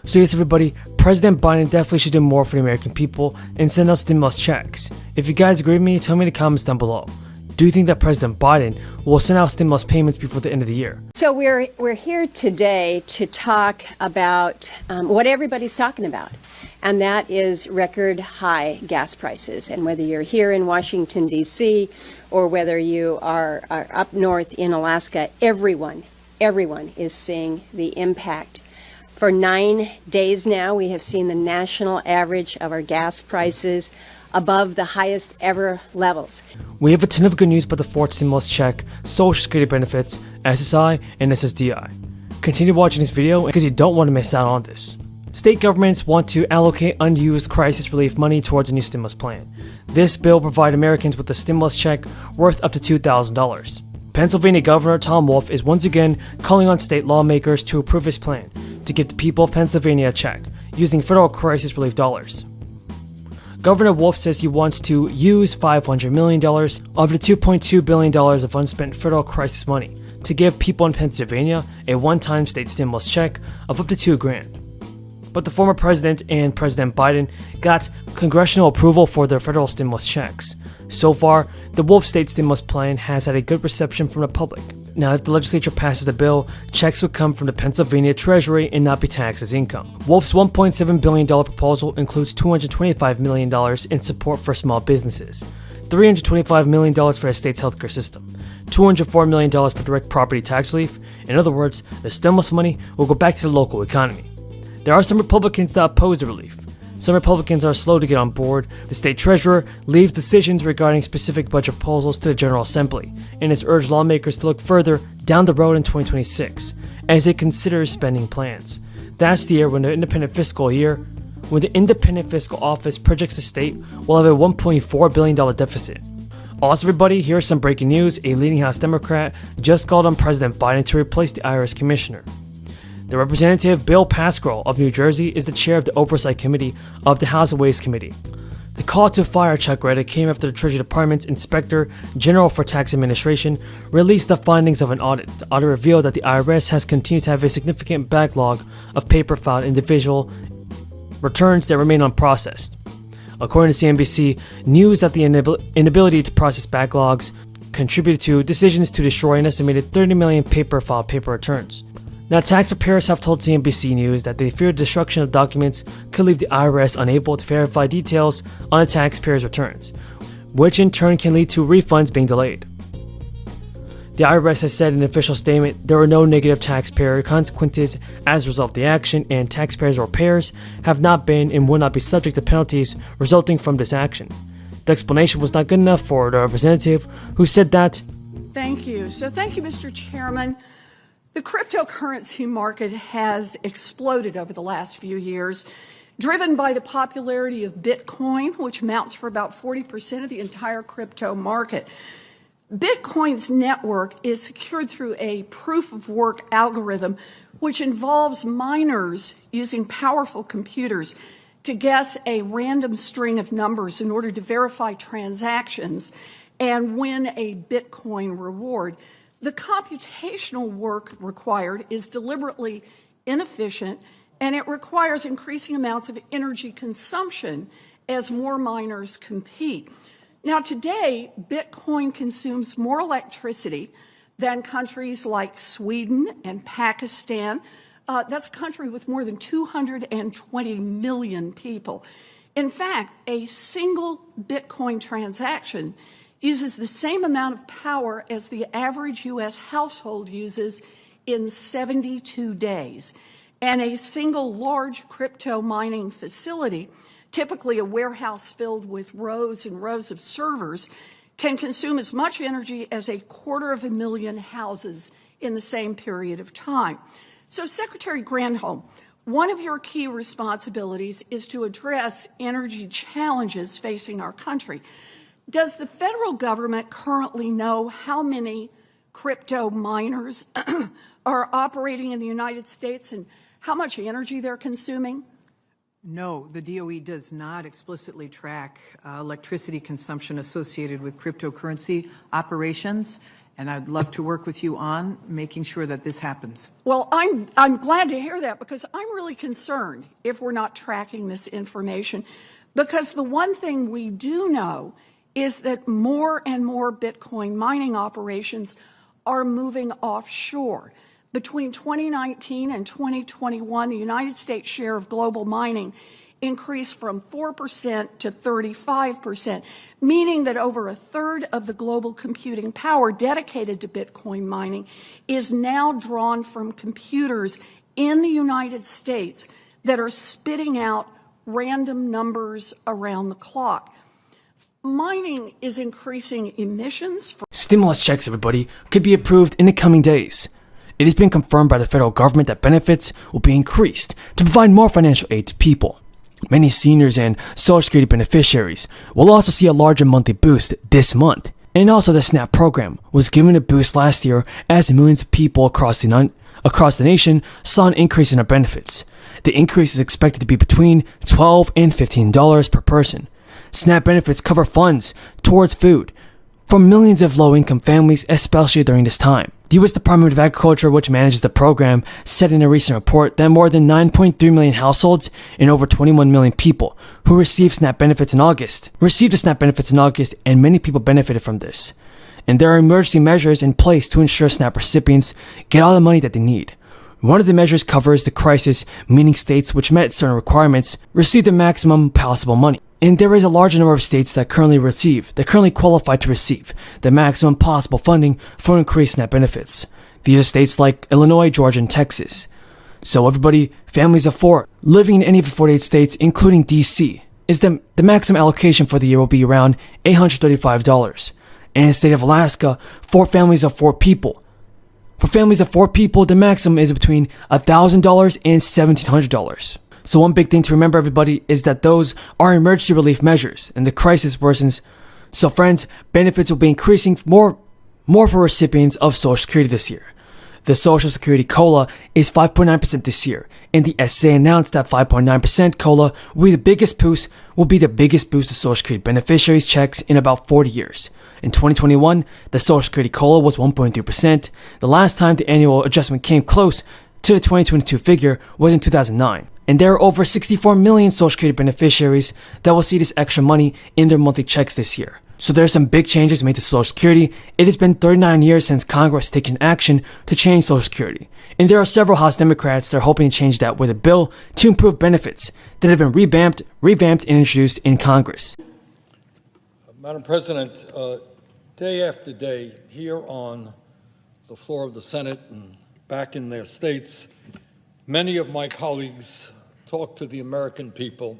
So yes, everybody, President Biden definitely should do more for the American people and send out stimulus checks. If you guys agree with me, tell me in the comments down below. Do you think that President Biden will send out stimulus payments before the end of the year? So we're here today to talk about what everybody's talking about, and that is record high gas prices. And whether you're here in Washington, D.C., or whether you are up north in Alaska, everyone is seeing the impact. For 9 days now, we have seen the national average of our gas prices above the highest ever levels. We have a ton of good news about the fourth stimulus check, Social Security benefits, SSI, and SSDI. Continue watching this video because you don't want to miss out on this. State governments want to allocate unused crisis relief money towards a new stimulus plan. This bill will provide Americans with a stimulus check worth up to $2,000. Pennsylvania Governor Tom Wolf is once again calling on state lawmakers to approve his plan to give the people of Pennsylvania a check using federal crisis relief dollars. Governor Wolf says he wants to use $500 million of the $2.2 billion of unspent federal crisis money to give people in Pennsylvania a one-time state stimulus check of up to $2,000. But the former president and President Biden got congressional approval for their federal stimulus checks. So far, the Wolf state stimulus plan has had a good reception from the public. Now, if the legislature passes the bill, checks would come from the Pennsylvania Treasury and not be taxed as income. Wolf's $1.7 billion proposal includes $225 million in support for small businesses, $325 million for the state's healthcare system, $204 million for direct property tax relief. In other words, the stimulus money will go back to the local economy. There are some Republicans that oppose the relief. Some Republicans are slow to get on board. The state treasurer leaves decisions regarding specific budget proposals to the General Assembly and has urged lawmakers to look further down the road in 2026 as they consider spending plans. That's the year when the independent fiscal office projects the state will have a $1.4 billion deficit. Also, everybody, here's some breaking news. A leading House Democrat just called on President Biden to replace the IRS commissioner. The Representative Bill Pascrell of New Jersey is the chair of the Oversight Committee of the House Ways Committee. The call to fire Chuck Reddick came after the Treasury Department's Inspector General for Tax Administration released the findings of an audit. The audit revealed that the IRS has continued to have a significant backlog of paper-filed individual returns that remain unprocessed. According to CNBC News, that the inability to process backlogs contributed to decisions to destroy an estimated 30 million paper-filed paper returns. Now, tax preparers have told CNBC News that they fear destruction of documents could leave the IRS unable to verify details on the taxpayers' returns, which in turn can lead to refunds being delayed. The IRS has said in an official statement there were no negative taxpayer consequences as a result of the action, and taxpayers or payers have not been and will not be subject to penalties resulting from this action. The explanation was not good enough for the representative, who said that, Thank you, Mr. Chairman. The cryptocurrency market has exploded over the last few years, driven by the popularity of Bitcoin, which amounts for about 40% of the entire crypto market. Bitcoin's network is secured through a proof-of-work algorithm, which involves miners using powerful computers to guess a random string of numbers in order to verify transactions and win a Bitcoin reward. The computational work required is deliberately inefficient, and it requires increasing amounts of energy consumption as more miners compete. Now, today, Bitcoin consumes more electricity than countries like Sweden and Pakistan. That's a country with more than 220 million people. In fact, a single Bitcoin transaction uses the same amount of power as the average U.S. household uses in 72 days. And a single large crypto mining facility, typically a warehouse filled with rows and rows of servers, can consume as much energy as 250,000 houses in the same period of time. So, Secretary Granholm, one of your key responsibilities is to address energy challenges facing our country. Does the federal government currently know how many crypto miners are operating in the United States and how much energy they're consuming? No, the DOE does not explicitly track electricity consumption associated with cryptocurrency operations. And I'd love to work with you on making sure that this happens. Well, I'm glad to hear that, because I'm really concerned if we're not tracking this information. Because the one thing we do know is that more and more Bitcoin mining operations are moving offshore. Between 2019 and 2021, the United States share of global mining increased from 4% to 35%, meaning that over a third of the global computing power dedicated to Bitcoin mining is now drawn from computers in the United States that are spitting out random numbers around the clock. Mining is increasing emissions. Stimulus checks, everybody, could be approved in the coming days. It has been confirmed by the federal government that benefits will be increased to provide more financial aid to people. Many seniors and Social Security beneficiaries will also see a larger monthly boost this month. And also the SNAP program was given a boost last year as millions of people across the nation saw an increase in their benefits. The increase is expected to be between $12 and $15 per person. SNAP benefits cover funds towards food for millions of low-income families, especially during this time. The U.S. Department of Agriculture, which manages the program, said in a recent report that more than 9.3 million households and over 21 million people who received SNAP benefits in August, and many people benefited from this. And there are emergency measures in place to ensure SNAP recipients get all the money that they need. One of the measures covers the crisis, meaning states which met certain requirements received the maximum possible money. And there is a large number of states that currently qualify to receive the maximum possible funding for increased SNAP benefits. These are states like Illinois, Georgia, and Texas. So everybody, families of 4, living in any of the 48 states, including DC, is the maximum allocation for the year will be around $835. And in the state of Alaska, for families of 4 people, the maximum is between $1,000 and $1,700. So one big thing to remember, everybody, is that those are emergency relief measures and the crisis worsens. So friends, benefits will be increasing more for recipients of Social Security this year. The Social Security COLA is 5.9% this year, and the SSA announced that 5.9% COLA will be the biggest boost to Social Security beneficiaries' checks in about 40 years. In 2021, the Social Security COLA was 1.2%. The last time the annual adjustment came close to the 2022 figure was in 2009. And there are over 64 million Social Security beneficiaries that will see this extra money in their monthly checks this year. So there are some big changes made to Social Security. It has been 39 years since Congress taken action to change Social Security. And there are several House Democrats that are hoping to change that with a bill to improve benefits that have been revamped and introduced in Congress. Madam President, day after day here on the floor of the Senate and back in their states, many of my colleagues talk to the American people